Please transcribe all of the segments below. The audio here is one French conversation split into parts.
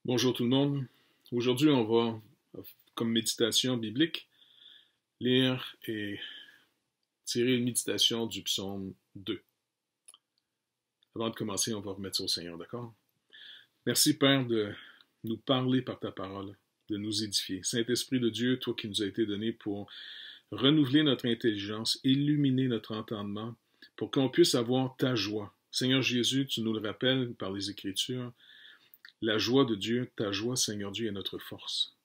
Bonjour tout le monde. Aujourd'hui, on va, comme méditation biblique, lire et tirer une méditation du psaume 2. Avant de commencer, on va remettre ça au Seigneur, d'accord? Merci, Père, de nous parler par ta parole, de nous édifier. Saint-Esprit de Dieu, toi qui nous as été donné pour renouveler notre intelligence, illuminer notre entendement, pour qu'on puisse avoir ta joie. Seigneur Jésus, tu nous le rappelles par les Écritures, la joie de Dieu, ta joie, Seigneur Dieu, est notre force.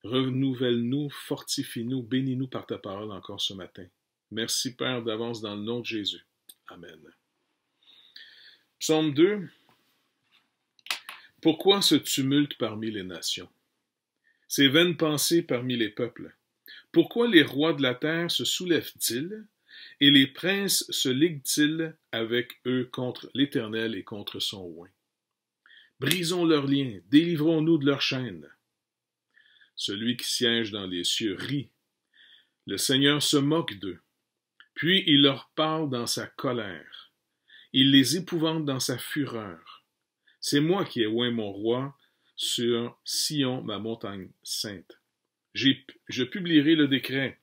Renouvelle-nous, fortifie-nous, bénis-nous par ta parole encore ce matin. Merci, Père, d'avance dans le nom de Jésus. Amen. Psaume 2. Pourquoi ce tumulte parmi les nations? Ces vaines pensées parmi les peuples? Pourquoi les rois de la terre se soulèvent-ils et les princes se liguent-ils avec eux contre l'Éternel et contre son oint? Brisons leurs liens, délivrons-nous de leurs chaînes. Celui qui siège dans les cieux rit. Le Seigneur se moque d'eux. Puis il leur parle dans sa colère. Il les épouvante dans sa fureur. C'est moi qui ai oint mon roi sur Sion, ma montagne sainte. Je publierai le décret.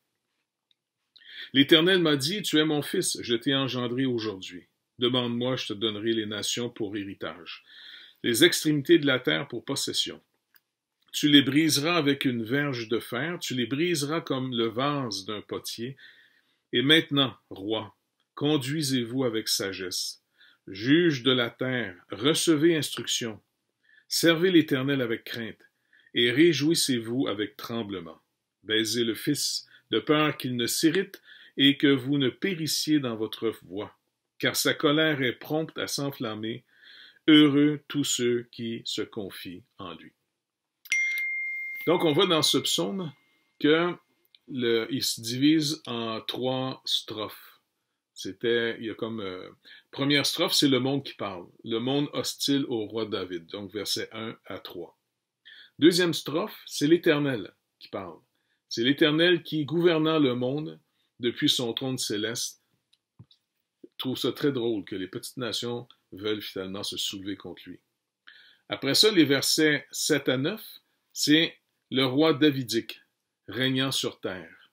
L'Éternel m'a dit, tu es mon fils, je t'ai engendré aujourd'hui. Demande-moi, je te donnerai les nations pour héritage, les extrémités de la terre pour possession. Tu les briseras avec une verge de fer, tu les briseras comme le vase d'un potier. Et maintenant, roi, conduisez-vous avec sagesse. Juge de la terre, recevez instruction. Servez l'Éternel avec crainte, et réjouissez-vous avec tremblement. Baisez le Fils, de peur qu'il ne s'irrite et que vous ne périssiez dans votre voie, car sa colère est prompte à s'enflammer. Heureux tous ceux qui se confient en lui. Donc, on voit dans ce psaume qu'il se divise en 3 strophes. Il y a comme, première strophe, c'est le monde qui parle. Le monde hostile au roi David, donc versets 1 à 3. Deuxième strophe, c'est l'Éternel qui parle. C'est l'Éternel qui, gouvernant le monde depuis son trône céleste, trouve ça très drôle que les petites nations veulent finalement se soulever contre lui. Après ça, les versets 7 à 9, c'est le roi davidique, régnant sur terre.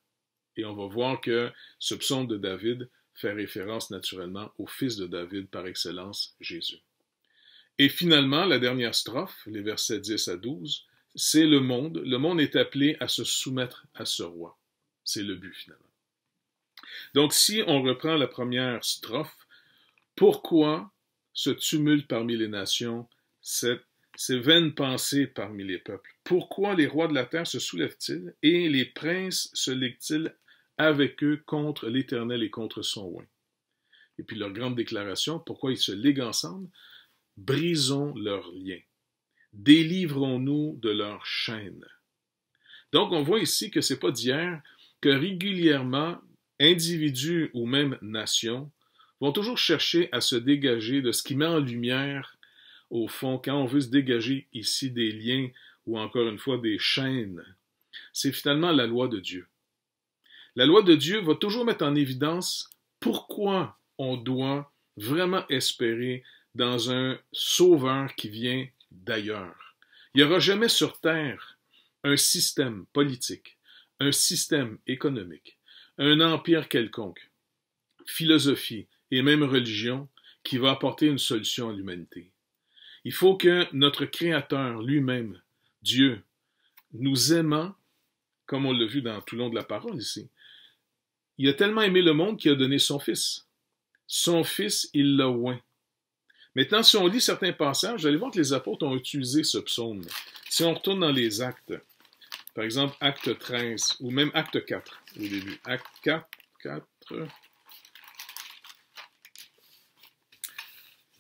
Et on va voir que ce psaume de David fait référence naturellement au fils de David par excellence, Jésus. Et finalement, la dernière strophe, les versets 10 à 12, c'est le monde. Le monde est appelé à se soumettre à ce roi. C'est le but finalement. Donc si on reprend la première strophe, pourquoi ce tumulte parmi les nations, ces vaines pensées parmi les peuples? Pourquoi les rois de la terre se soulèvent-ils et les princes se liguent-ils avec eux contre l'Éternel et contre son oint? Et puis leur grande déclaration, pourquoi ils se liguent ensemble? Brisons leurs liens. Délivrons-nous de leurs chaînes. Donc on voit ici que c'est pas d'hier que régulièrement, individus ou même nations vont toujours chercher à se dégager de ce qui met en lumière, au fond, quand on veut se dégager ici des liens ou encore une fois des chaînes. C'est finalement la loi de Dieu. La loi de Dieu va toujours mettre en évidence pourquoi on doit vraiment espérer dans un sauveur qui vient d'ailleurs. Il n'y aura jamais sur terre un système politique, un système économique, un empire quelconque, philosophie et même religion qui va apporter une solution à l'humanité. Il faut que notre Créateur lui-même, Dieu, nous aimant, comme on l'a vu dans tout le long de la parole ici, il a tellement aimé le monde qu'il a donné son Fils. Son Fils, il l'a oint. Maintenant, si on lit certains passages, vous allez voir que les apôtres ont utilisé ce psaume. Si on retourne dans les actes, par exemple, acte 13, ou même acte 4, au début. Acte 4.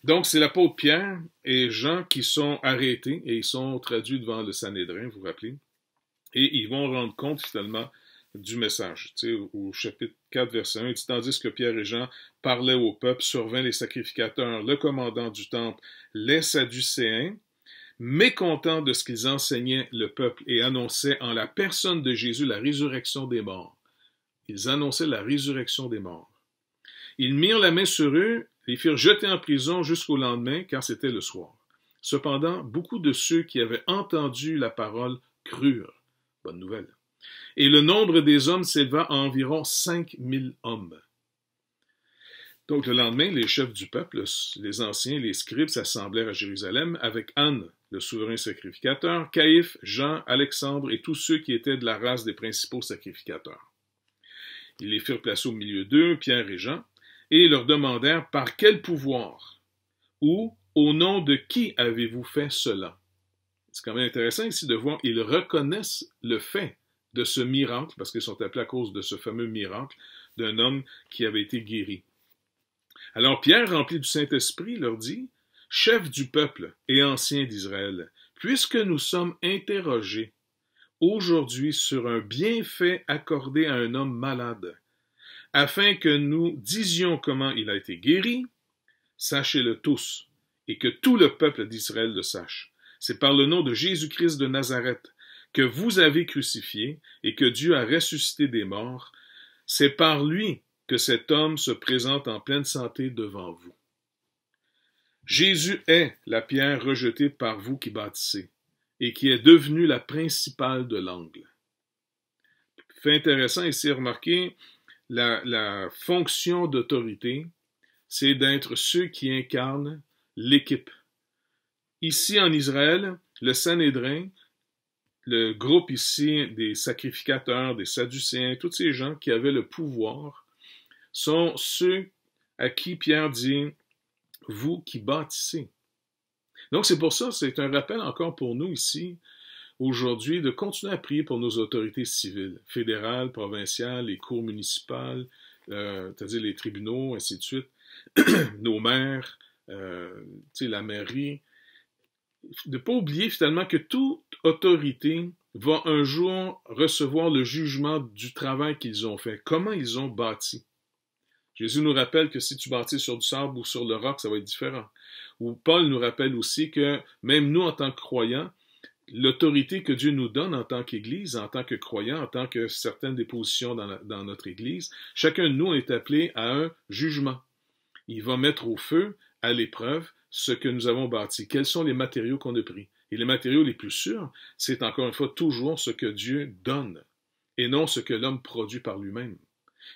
Donc, c'est l'apôtre Pierre et Jean qui sont arrêtés et ils sont traduits devant le Sanhédrin, vous vous rappelez, et ils vont rendre compte finalement du message. Tu sais, au chapitre 4, verset 1, il dit, tandis que Pierre et Jean parlaient au peuple, survint les sacrificateurs, le commandant du temple, les Sadducéens, mécontents de ce qu'ils enseignaient le peuple et annonçaient en la personne de Jésus la résurrection des morts. Ils annonçaient la résurrection des morts. Ils mirent la main sur eux, les firent jeter en prison jusqu'au lendemain, car c'était le soir. Cependant, beaucoup de ceux qui avaient entendu la parole crurent. Bonne nouvelle. Et le nombre des hommes s'éleva à environ 5000 hommes. Donc le lendemain, les chefs du peuple, les anciens, les scribes s'assemblèrent à Jérusalem avec Anne, le souverain sacrificateur, Caïphe, Jean, Alexandre et tous ceux qui étaient de la race des principaux sacrificateurs. Ils les firent placer au milieu d'eux, Pierre et Jean, et leur demandèrent par quel pouvoir ou au nom de qui avez-vous fait cela? C'est quand même intéressant ici de voir, ils reconnaissent le fait de ce miracle, parce qu'ils sont appelés à cause de ce fameux miracle d'un homme qui avait été guéri. Alors Pierre, rempli du Saint-Esprit, leur dit, « Chefs du peuple et anciens d'Israël, puisque nous sommes interrogés aujourd'hui sur un bienfait accordé à un homme malade, afin que nous disions comment il a été guéri, sachez-le tous, et que tout le peuple d'Israël le sache. C'est par le nom de Jésus-Christ de Nazareth que vous avez crucifié et que Dieu a ressuscité des morts. C'est par lui que cet homme se présente en pleine santé devant vous. Jésus est la pierre rejetée par vous qui bâtissez et qui est devenue la principale de l'angle. » Fait intéressant ici, remarquez, la fonction d'autorité, c'est d'être ceux qui incarnent l'équipe. Ici en Israël, le Sanhédrin, le groupe ici des sacrificateurs, des Sadducéens, tous ces gens qui avaient le pouvoir, sont ceux à qui Pierre dit « vous qui bâtissez ». Donc c'est pour ça, c'est un rappel encore pour nous ici, aujourd'hui, de continuer à prier pour nos autorités civiles, fédérales, provinciales, les cours municipales, c'est-à-dire les tribunaux, ainsi de suite, nos maires, la mairie. De ne pas oublier finalement que toute autorité va un jour recevoir le jugement du travail qu'ils ont fait, comment ils ont bâti. Jésus nous rappelle que si tu bâtis sur du sable ou sur le roc, ça va être différent. Ou Paul nous rappelle aussi que même nous, en tant que croyants, l'autorité que Dieu nous donne en tant qu'Église, en tant que croyants, en tant que certaines des positions dans notre Église, chacun de nous est appelé à un jugement. Il va mettre au feu, à l'épreuve, ce que nous avons bâti. Quels sont les matériaux qu'on a pris? Et les matériaux les plus sûrs, c'est encore une fois toujours ce que Dieu donne, et non ce que l'homme produit par lui-même.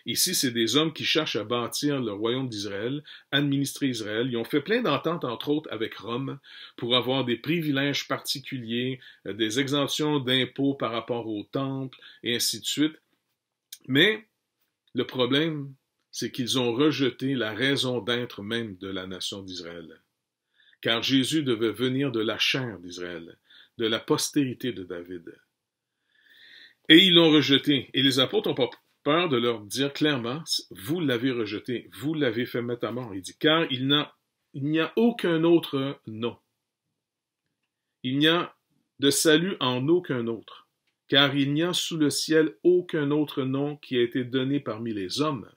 Ici, c'est des hommes qui cherchent à bâtir le royaume d'Israël, administrer Israël. Ils ont fait plein d'ententes, entre autres, avec Rome, pour avoir des privilèges particuliers, des exemptions d'impôts par rapport au temple, et ainsi de suite. Mais le problème, c'est qu'ils ont rejeté la raison d'être même de la nation d'Israël. Car Jésus devait venir de la chair d'Israël, de la postérité de David. Et ils l'ont rejeté. Et les apôtres n'ont pas peur de leur dire clairement, vous l'avez rejeté, vous l'avez fait mettre à mort. Il dit, car il n'y a aucun autre nom. Il n'y a de salut en aucun autre, car il n'y a sous le ciel aucun autre nom qui a été donné parmi les hommes,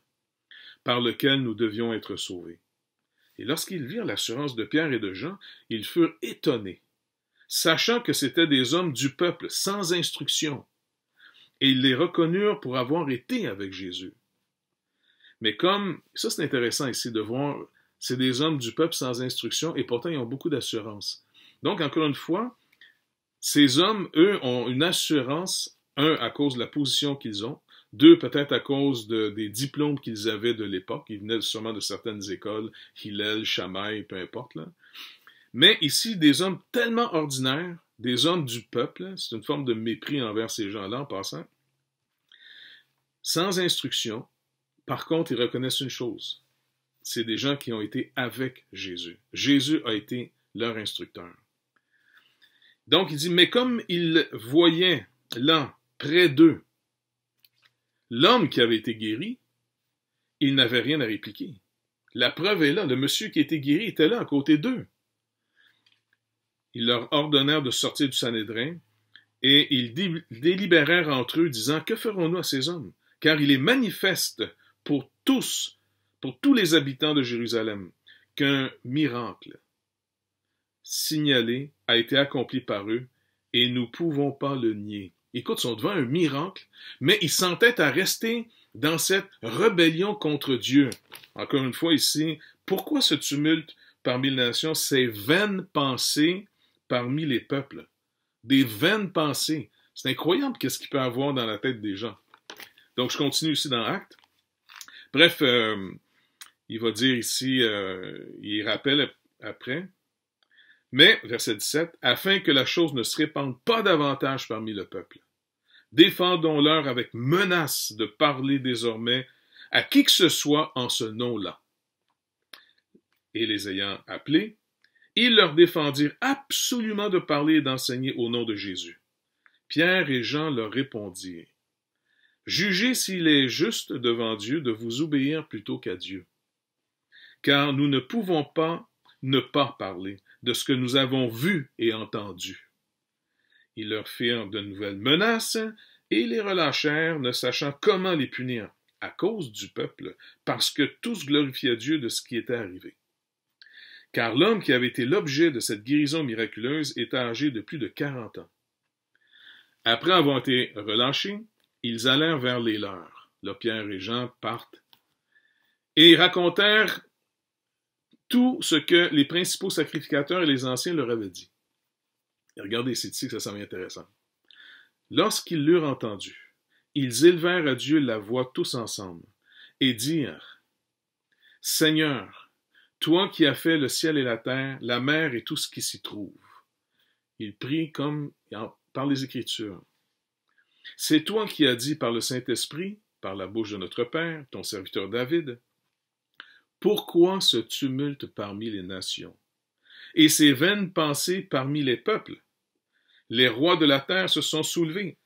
par lequel nous devions être sauvés. Et lorsqu'ils virent l'assurance de Pierre et de Jean, ils furent étonnés, sachant que c'étaient des hommes du peuple, sans instruction, et ils les reconnurent pour avoir été avec Jésus. Mais comme, ça c'est intéressant ici de voir, c'est des hommes du peuple sans instruction, et pourtant ils ont beaucoup d'assurance. Donc encore une fois, ces hommes, eux, ont une assurance, un, à cause de la position qu'ils ont, deux, peut-être à cause des diplômes qu'ils avaient de l'époque, ils venaient sûrement de certaines écoles, Hillel, Shammai, peu importe, là. Mais ici, des hommes tellement ordinaires, des hommes du peuple, c'est une forme de mépris envers ces gens-là en passant, sans instruction. Par contre, ils reconnaissent une chose, c'est des gens qui ont été avec Jésus. Jésus a été leur instructeur. Donc, il dit, mais comme ils voyaient là, près d'eux, l'homme qui avait été guéri, ils n'avaient rien à répliquer. La preuve est là, le monsieur qui était guéri était là, à côté d'eux. Ils leur ordonnèrent de sortir du Sanhédrin, et ils délibérèrent entre eux, disant, que ferons-nous à ces hommes? Car il est manifeste pour tous les habitants de Jérusalem, qu'un miracle signalé a été accompli par eux, et nous ne pouvons pas le nier. Écoute, ils sont devant un miracle, mais ils s'entêtent à rester dans cette rébellion contre Dieu. Encore une fois ici, pourquoi ce tumulte parmi les nations, c'est vaines pensées parmi les peuples. Des vaines pensées. C'est incroyable qu'est-ce qu'il peut y avoir dans la tête des gens. Donc, je continue ici dans Actes. Bref, il va dire ici, il rappelle après, mais, verset 17, afin que la chose ne se répande pas davantage parmi le peuple. Défendons-leur avec menace de parler désormais à qui que ce soit en ce nom-là. Et les ayant appelés, ils leur défendirent absolument de parler et d'enseigner au nom de Jésus. Pierre et Jean leur répondirent, jugez s'il est juste devant Dieu de vous obéir plutôt qu'à Dieu. Car nous ne pouvons pas ne pas parler de ce que nous avons vu et entendu. Ils leur firent de nouvelles menaces et les relâchèrent, ne sachant comment les punir, à cause du peuple, parce que tous glorifiaient Dieu de ce qui était arrivé. Car l'homme qui avait été l'objet de cette guérison miraculeuse était âgé de plus de 40 ans. Après avoir été relâchés, ils allèrent vers les leurs. Là, Pierre et Jean partent et racontèrent tout ce que les principaux sacrificateurs et les anciens leur avaient dit. Et regardez, c'est ici que ça semble intéressant. Lorsqu'ils l'eurent entendu, ils élevèrent à Dieu la voix tous ensemble et dirent, Seigneur, toi qui as fait le ciel et la terre, la mer et tout ce qui s'y trouve. Ils prient comme par les Écritures. C'est toi qui as dit par le Saint-Esprit, par la bouche de notre Père, ton serviteur David, pourquoi ce tumulte parmi les nations, et ces vaines pensées parmi les peuples? Les rois de la terre se sont soulevés,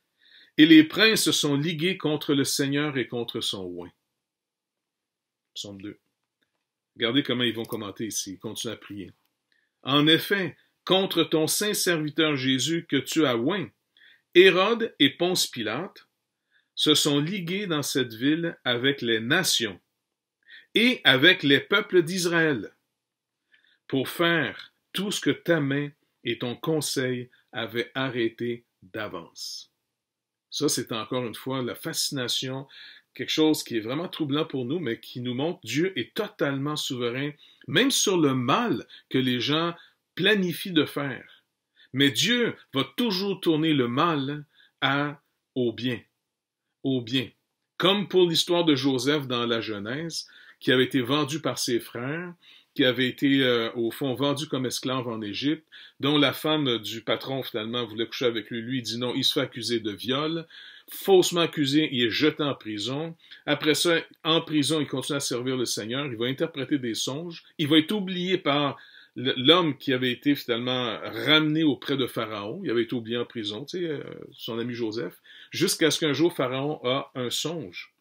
et les princes se sont ligués contre le Seigneur et contre son oint. Psaume 2. Regardez comment ils vont commenter ici, ils continuent à prier. En effet, contre ton saint serviteur Jésus que tu as oint, Hérode et Ponce Pilate se sont ligués dans cette ville avec les nations et avec les peuples d'Israël pour faire tout ce que ta main et ton conseil avaient arrêté d'avance. Ça, c'est encore une fois la fascination, quelque chose qui est vraiment troublant pour nous, mais qui nous montre que Dieu est totalement souverain, même sur le mal que les gens planifient de faire. Mais Dieu va toujours tourner le mal au bien. Au bien. Comme pour l'histoire de Joseph dans la Genèse, qui avait été vendu par ses frères, qui avait été, au fond, vendu comme esclave en Égypte, dont la femme du patron, finalement, voulait coucher avec lui. Lui, il dit non, il se fait accuser de viol. Faussement accusé, il est jeté en prison. Après ça, en prison, il continue à servir le Seigneur. Il va interpréter des songes. Il va être oublié par l'homme qui avait été finalement ramené auprès de Pharaon. Il avait été oublié en prison, tu sais, son ami Joseph, jusqu'à ce qu'un jour, Pharaon a un songe.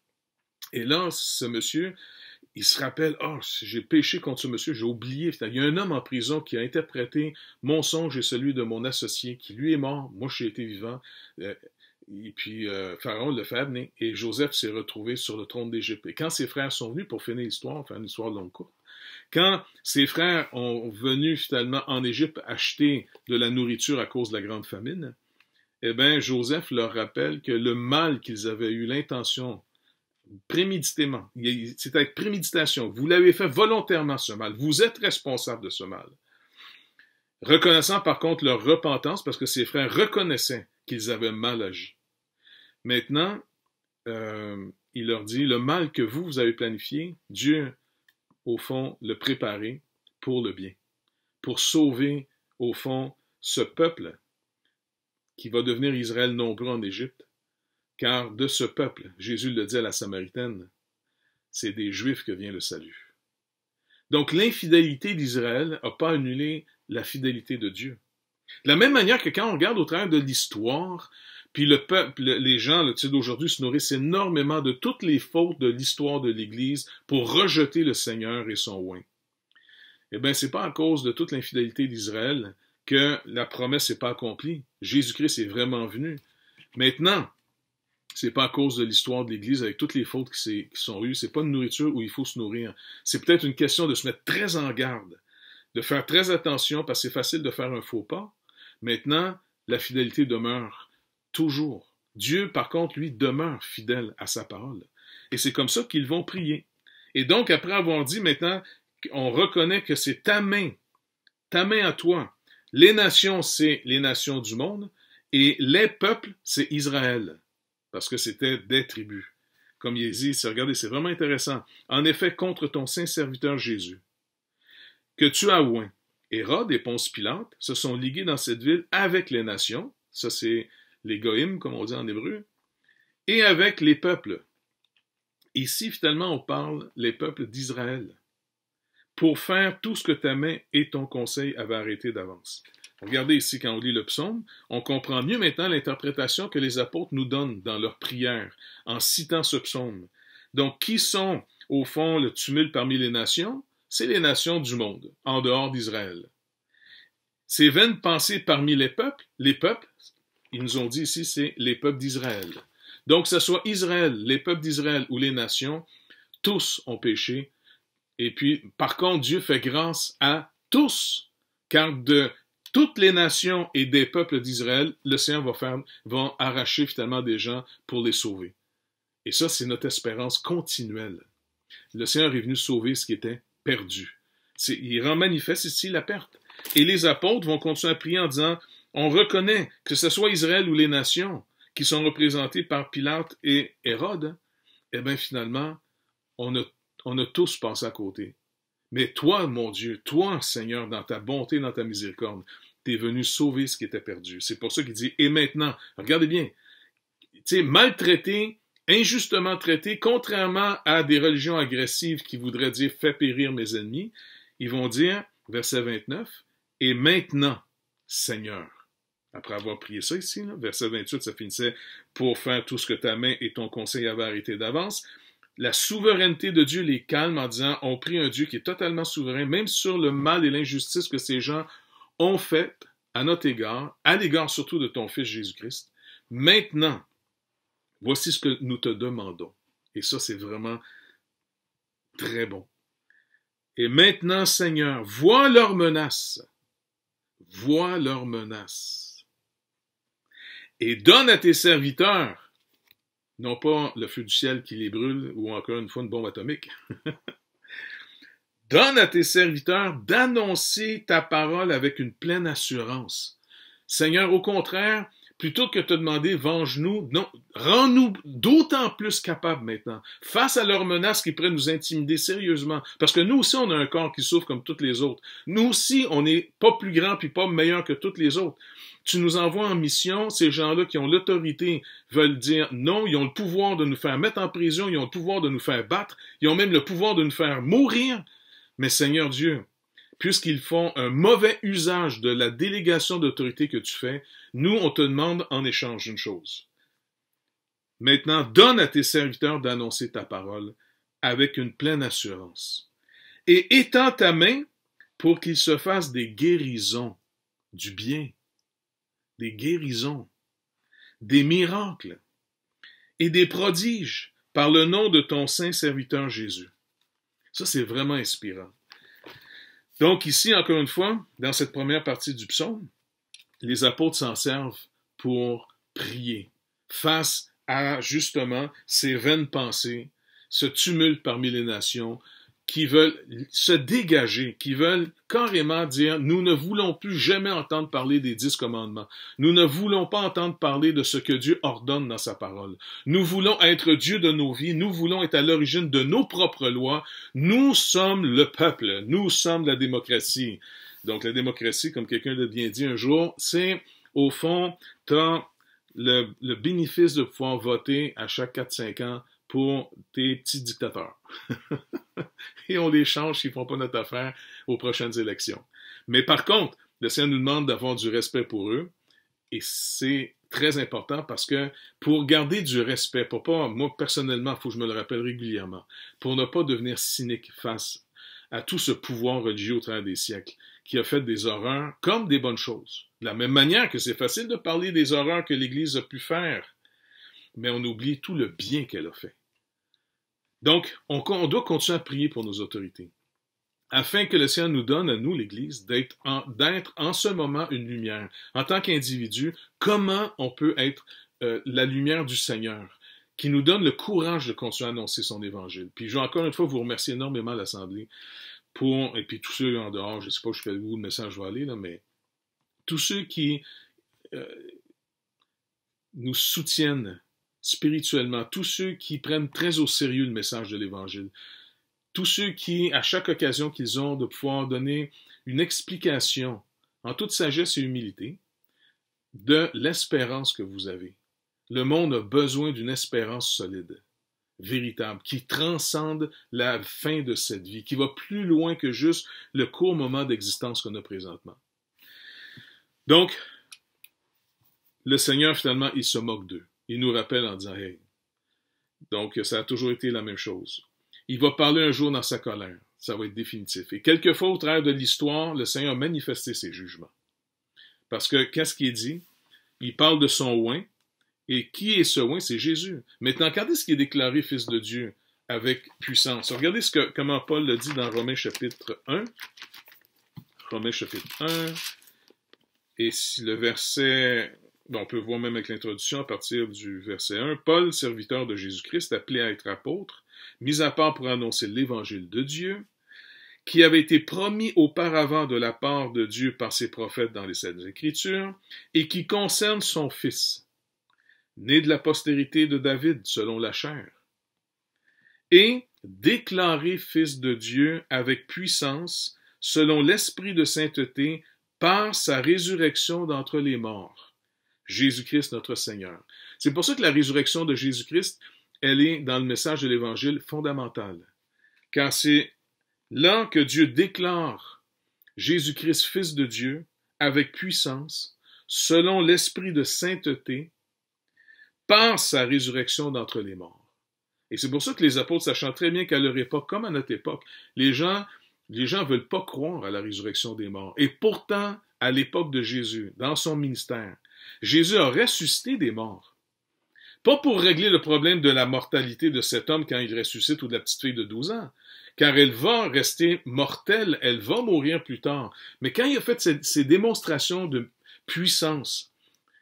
Et là, ce monsieur, il se rappelle, j'ai péché contre ce monsieur, j'ai oublié. Il y a un homme en prison qui a interprété mon songe et celui de mon associé, qui lui est mort, moi j'ai été vivant. Et puis Pharaon le fait amener. Et Joseph s'est retrouvé sur le trône d'Égypte. Et quand ses frères sont venus, pour finir l'histoire, enfin une histoire longue courte, quand ses frères ont venu finalement en Égypte acheter de la nourriture à cause de la grande famine, eh bien, Joseph leur rappelle que le mal qu'ils avaient eu l'intention préméditément, c'est avec préméditation, vous l'avez fait volontairement ce mal, vous êtes responsable de ce mal. Reconnaissant par contre leur repentance, parce que ses frères reconnaissaient qu'ils avaient mal agi. Maintenant, il leur dit, le mal que vous avez planifié, Dieu, au fond, le préparer pour le bien, pour sauver, au fond, ce peuple qui va devenir Israël nombreux en Égypte, car de ce peuple, Jésus le dit à la Samaritaine, c'est des Juifs que vient le salut. Donc l'infidélité d'Israël n'a pas annulé la fidélité de Dieu. De la même manière que quand on regarde au travers de l'histoire, puis le peuple, les gens d'aujourd'hui se nourrissent énormément de toutes les fautes de l'histoire de l'Église pour rejeter le Seigneur et son oint. Eh bien, c'est pas à cause de toute l'infidélité d'Israël que la promesse n'est pas accomplie. Jésus-Christ est vraiment venu. Maintenant, c'est pas à cause de l'histoire de l'Église avec toutes les fautes qui sont eues. C'est pas une nourriture où il faut se nourrir. C'est peut-être une question de se mettre très en garde, de faire très attention parce que c'est facile de faire un faux pas. Maintenant, la fidélité demeure toujours. Dieu, par contre, lui, demeure fidèle à sa parole. Et c'est comme ça qu'ils vont prier. Et donc, après avoir dit maintenant On reconnaît que c'est ta main à toi. Les nations, c'est les nations du monde, et les peuples, c'est Israël, parce que c'était des tribus. Comme il dit, regardez, c'est vraiment intéressant. En effet, contre ton saint serviteur Jésus, que tu as oint, Hérode et Ponce Pilate se sont ligués dans cette ville avec les nations, ça c'est les goïms, comme on dit en hébreu, et avec les peuples. Ici, finalement, on parle les peuples d'Israël, pour faire tout ce que ta main et ton conseil avaient arrêté d'avance. Regardez ici, quand on lit le psaume, on comprend mieux maintenant l'interprétation que les apôtres nous donnent dans leurs prières, en citant ce psaume. Donc, qui sont, au fond, le tumulte parmi les nations? C'est les nations du monde, en dehors d'Israël. Ces vaines pensées parmi les peuples, ils nous ont dit ici, c'est les peuples d'Israël. Donc, que ce soit Israël, les peuples d'Israël ou les nations, tous ont péché. Et puis, par contre, Dieu fait grâce à tous, car de toutes les nations et des peuples d'Israël, le Seigneur va arracher finalement des gens pour les sauver. Et ça, c'est notre espérance continuelle. Le Seigneur est venu sauver ce qui était perdu. Il rend manifeste ici la perte. Et les apôtres vont continuer à prier en disant, on reconnaît que ce soit Israël ou les nations qui sont représentées par Pilate et Hérode, eh bien finalement, on a tous passé à côté. Mais toi, mon Dieu, toi, Seigneur, dans ta bonté, dans ta miséricorde, t'es venu sauver ce qui était perdu. C'est pour ça qu'il dit, et maintenant, regardez bien, tu sais, maltraité, injustement traité, contrairement à des religions agressives qui voudraient dire, fais périr mes ennemis, ils vont dire, verset 29, et maintenant, Seigneur. Après avoir prié ça ici, là, verset 28, ça finissait, pour faire tout ce que ta main et ton conseil avaient arrêté d'avance. La souveraineté de Dieu les calme en disant, on prie un Dieu qui est totalement souverain, même sur le mal et l'injustice que ces gens ont fait à notre égard, à l'égard surtout de ton Fils Jésus-Christ. Maintenant, voici ce que nous te demandons. Et ça, c'est vraiment très bon. Et maintenant, Seigneur, vois leurs menaces. Vois leurs menaces. Et donne à tes serviteurs, non pas le feu du ciel qui les brûle, ou encore une fois une bombe atomique. Donne à tes serviteurs d'annoncer ta parole avec une pleine assurance. Seigneur, au contraire, plutôt que de te demander, venge-nous, non, rends-nous d'autant plus capables maintenant, face à leurs menaces qui pourraient nous intimider sérieusement. Parce que nous aussi, on a un corps qui souffre comme toutes les autres. Nous aussi, on n'est pas plus grand puis pas meilleur que toutes les autres. Tu nous envoies en mission, ces gens-là qui ont l'autorité veulent dire non, ils ont le pouvoir de nous faire mettre en prison, ils ont le pouvoir de nous faire battre, ils ont même le pouvoir de nous faire mourir. Mais Seigneur Dieu, puisqu'ils font un mauvais usage de la délégation d'autorité que tu fais, nous, on te demande en échange une chose. Maintenant, donne à tes serviteurs d'annoncer ta parole avec une pleine assurance. Et étends ta main pour qu'ils se fassent des guérisons, du bien, des guérisons, des miracles et des prodiges par le nom de ton saint serviteur Jésus. Ça, c'est vraiment inspirant. Donc ici, encore une fois, dans cette première partie du psaume, les apôtres s'en servent pour prier face à, justement, ces vaines pensées, ce tumulte parmi les nations qui veulent se dégager, qui veulent carrément dire, nous ne voulons plus jamais entendre parler des 10 commandements. Nous ne voulons pas entendre parler de ce que Dieu ordonne dans sa parole. Nous voulons être Dieu de nos vies. Nous voulons être à l'origine de nos propres lois. Nous sommes le peuple. Nous sommes la démocratie. Donc, la démocratie, comme quelqu'un l'a bien dit un jour, c'est, au fond, tu as le bénéfice de pouvoir voter à chaque 4-5 ans pour tes petits dictateurs. Et on les change s'ils ne font pas notre affaire aux prochaines élections. Mais par contre, le Seigneur nous demande d'avoir du respect pour eux, et c'est très important parce que pour garder du respect, pour pas, moi personnellement, il faut que je me le rappelle régulièrement, pour ne pas devenir cynique face à tout ce pouvoir religieux au travers des siècles, qui a fait des horreurs comme des bonnes choses. De la même manière que c'est facile de parler des horreurs que l'Église a pu faire, mais on oublie tout le bien qu'elle a fait. Donc, on doit continuer à prier pour nos autorités, afin que le Seigneur nous donne à nous, l'Église, d'être en ce moment une lumière. En tant qu'individu, comment on peut être la lumière du Seigneur, qui nous donne le courage de continuer à annoncer son Évangile. Puis je veux encore une fois vous remercier énormément, l'Assemblée, et puis tous ceux en dehors, je ne sais pas jusqu'à où le message va aller, là, mais tous ceux qui euh, nous soutiennent spirituellement, tous ceux qui prennent très au sérieux le message de l'Évangile, tous ceux qui, à chaque occasion qu'ils ont de pouvoir donner une explication en toute sagesse et humilité de l'espérance que vous avez. Le monde a besoin d'une espérance solide, véritable, qui transcende la fin de cette vie, qui va plus loin que juste le court moment d'existence qu'on a présentement. Donc, le Seigneur, finalement, il se moque d'eux. Il nous rappelle en disant, hey. Donc, ça a toujours été la même chose. Il va parler un jour dans sa colère. Ça va être définitif. Et quelquefois, au travers de l'histoire, le Seigneur a manifesté ses jugements. Parce que, qu'est-ce qu'il dit? Il parle de son oint. Et qui est ce oint? C'est Jésus. Maintenant, regardez ce qui est déclaré Fils de Dieu avec puissance. Regardez comment Paul le dit dans Romains chapitre 1. Romains chapitre 1. Et si le verset... on peut voir même avec l'introduction à partir du verset 1. Paul, serviteur de Jésus-Christ, appelé à être apôtre, mis à part pour annoncer l'évangile de Dieu, qui avait été promis auparavant de la part de Dieu par ses prophètes dans les Saintes Écritures, et qui concerne son Fils, né de la postérité de David selon la chair, et déclaré Fils de Dieu avec puissance, selon l'Esprit de sainteté, par sa résurrection d'entre les morts. Jésus-Christ notre Seigneur. C'est pour ça que la résurrection de Jésus-Christ, elle est dans le message de l'Évangile fondamentale. Car c'est là que Dieu déclare Jésus-Christ Fils de Dieu avec puissance, selon l'Esprit de sainteté, par sa résurrection d'entre les morts. Et c'est pour ça que les apôtres, sachant très bien qu'à leur époque, comme à notre époque, les gens ne veulent pas croire à la résurrection des morts. Et pourtant, à l'époque de Jésus, dans son ministère, Jésus a ressuscité des morts. Pas pour régler le problème de la mortalité de cet homme quand il ressuscite ou de la petite fille de 12 ans, car elle va rester mortelle, elle va mourir plus tard. Mais quand il a fait ces démonstrations de puissance,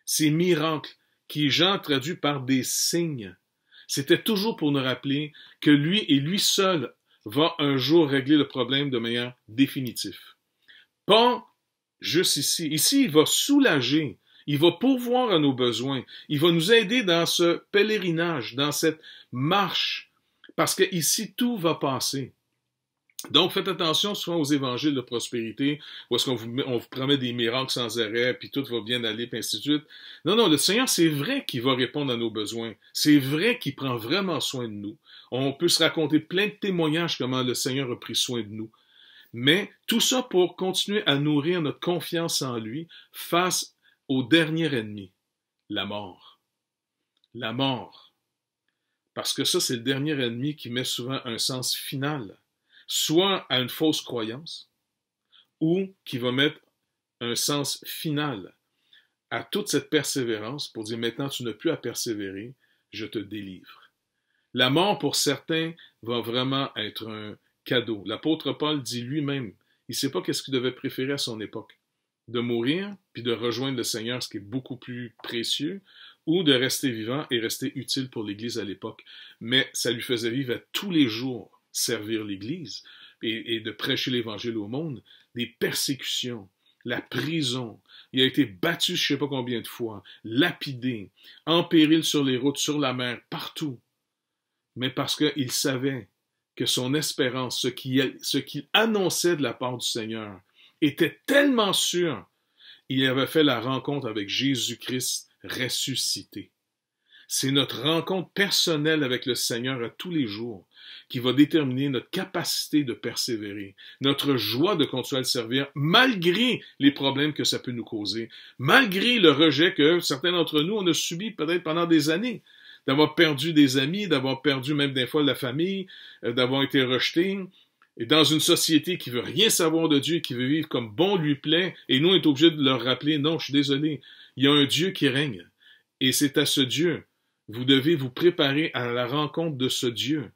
ces miracles, qui Jean traduit par des signes, c'était toujours pour nous rappeler que lui et lui seul va un jour régler le problème de manière définitive. Pas juste ici. Ici, il va soulager. Il va pourvoir à nos besoins. Il va nous aider dans ce pèlerinage, dans cette marche. Parce que ici, tout va passer. Donc, faites attention souvent aux évangiles de prospérité, où est-ce qu'on vous promet des miracles sans arrêt, puis tout va bien aller, puis ainsi de suite. Non, le Seigneur, c'est vrai qu'il va répondre à nos besoins. C'est vrai qu'il prend vraiment soin de nous. On peut se raconter plein de témoignages comment le Seigneur a pris soin de nous. Mais tout ça pour continuer à nourrir notre confiance en lui face au dernier ennemi, la mort. La mort. Parce que ça, c'est le dernier ennemi qui met souvent un sens final, soit à une fausse croyance, ou qui va mettre un sens final à toute cette persévérance pour dire maintenant tu n'as plus à persévérer, je te délivre. La mort pour certains va vraiment être un cadeau. L'apôtre Paul dit lui-même, il ne sait pas qu'est-ce qu'il devait préférer à son époque, de mourir puis de rejoindre le Seigneur, ce qui est beaucoup plus précieux, ou de rester vivant et rester utile pour l'Église à l'époque. Mais ça lui faisait vivre à tous les jours servir l'Église et de prêcher l'Évangile au monde, des persécutions, la prison. Il a été battu je ne sais pas combien de fois, lapidé, en péril sur les routes, sur la mer, partout. Mais parce qu'il savait que son espérance, ce qu'il annonçait de la part du Seigneur, était tellement sûr, il avait fait la rencontre avec Jésus-Christ ressuscité. C'est notre rencontre personnelle avec le Seigneur à tous les jours qui va déterminer notre capacité de persévérer, notre joie de continuer à le servir, malgré les problèmes que ça peut nous causer, malgré le rejet que certains d'entre nous, on a subi peut-être pendant des années, d'avoir perdu des amis, d'avoir perdu même des fois la famille, d'avoir été rejeté, et dans une société qui veut rien savoir de Dieu, qui veut vivre comme bon lui plaît, et nous, on est obligé de leur rappeler, non, je suis désolé, il y a un Dieu qui règne, et c'est à ce Dieu. Vous devez vous préparer à la rencontre de ce Dieu.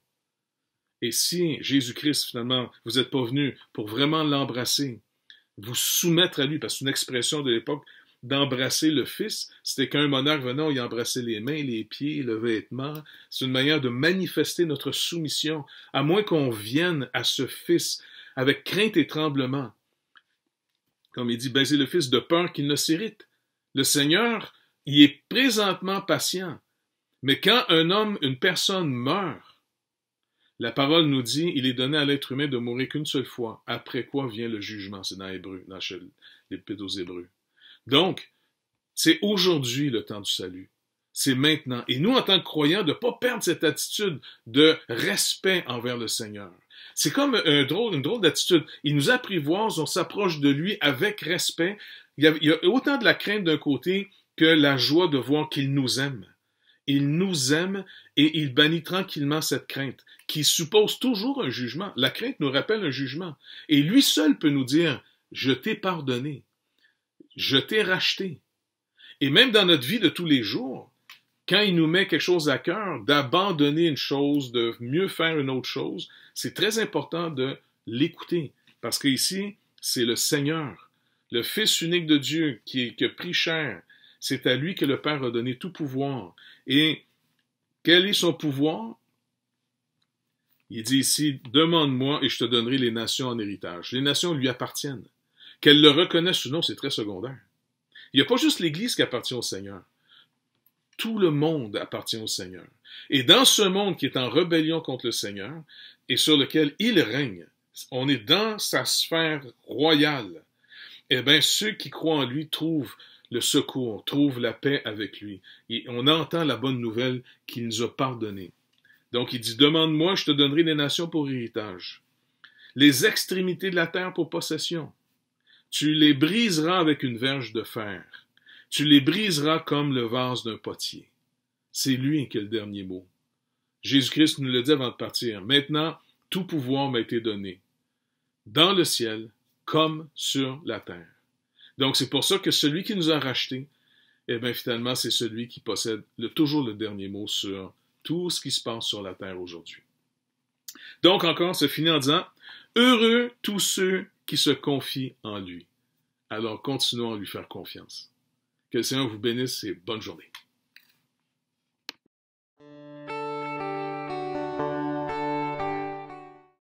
Et si Jésus-Christ, finalement, vous n'êtes pas venu pour vraiment l'embrasser, vous soumettre à lui, parce que c'est une expression de l'époque, d'embrasser le Fils, c'était qu'un monarque venant, il embrassait les mains, les pieds, le vêtement. C'est une manière de manifester notre soumission, à moins qu'on vienne à ce Fils avec crainte et tremblement. Comme il dit, baisez le Fils de peur qu'il ne s'irrite. Le Seigneur, il est présentement patient. Mais quand un homme, une personne meurt, la parole nous dit, il est donné à l'être humain de mourir qu'une seule fois, après quoi vient le jugement. C'est dans Hébreu, dans l'Épître aux Hébreux. Donc, c'est aujourd'hui le temps du salut. C'est maintenant. Et nous, en tant que croyants, de ne pas perdre cette attitude de respect envers le Seigneur. C'est comme une drôle d'attitude. Il nous apprivoise, on s'approche de lui avec respect. Il y a autant de la crainte d'un côté que la joie de voir qu'il nous aime. Il nous aime et il bannit tranquillement cette crainte, qui suppose toujours un jugement. La crainte nous rappelle un jugement. Et lui seul peut nous dire, je t'ai pardonné, je t'ai racheté. Et même dans notre vie de tous les jours, quand il nous met quelque chose à cœur, d'abandonner une chose, de mieux faire une autre chose, c'est très important de l'écouter. Parce qu'ici, c'est le Seigneur, le Fils unique de Dieu qui a pris chair. C'est à lui que le Père a donné tout pouvoir. Et quel est son pouvoir? Il dit ici, demande-moi et je te donnerai les nations en héritage. Les nations lui appartiennent. Qu'elles le reconnaissent ou non, c'est très secondaire. Il n'y a pas juste l'Église qui appartient au Seigneur. Tout le monde appartient au Seigneur. Et dans ce monde qui est en rébellion contre le Seigneur et sur lequel il règne, on est dans sa sphère royale. Eh bien, ceux qui croient en lui trouvent le secours, trouvent la paix avec lui. Et on entend la bonne nouvelle qu'il nous a pardonné. Donc il dit, demande-moi, je te donnerai les nations pour héritage. Les extrémités de la terre pour possession. Tu les briseras avec une verge de fer. Tu les briseras comme le vase d'un potier. C'est lui qui a le dernier mot. Jésus-Christ nous le dit avant de partir. Maintenant, tout pouvoir m'a été donné, dans le ciel comme sur la terre. Donc c'est pour ça que celui qui nous a rachetés, eh bien finalement c'est celui qui possède toujours le dernier mot sur tout ce qui se passe sur la terre aujourd'hui. Donc encore, c'est fini en disant, heureux tous ceux qui se confient en lui. Alors continuons à lui faire confiance. Que le Seigneur vous bénisse et bonne journée.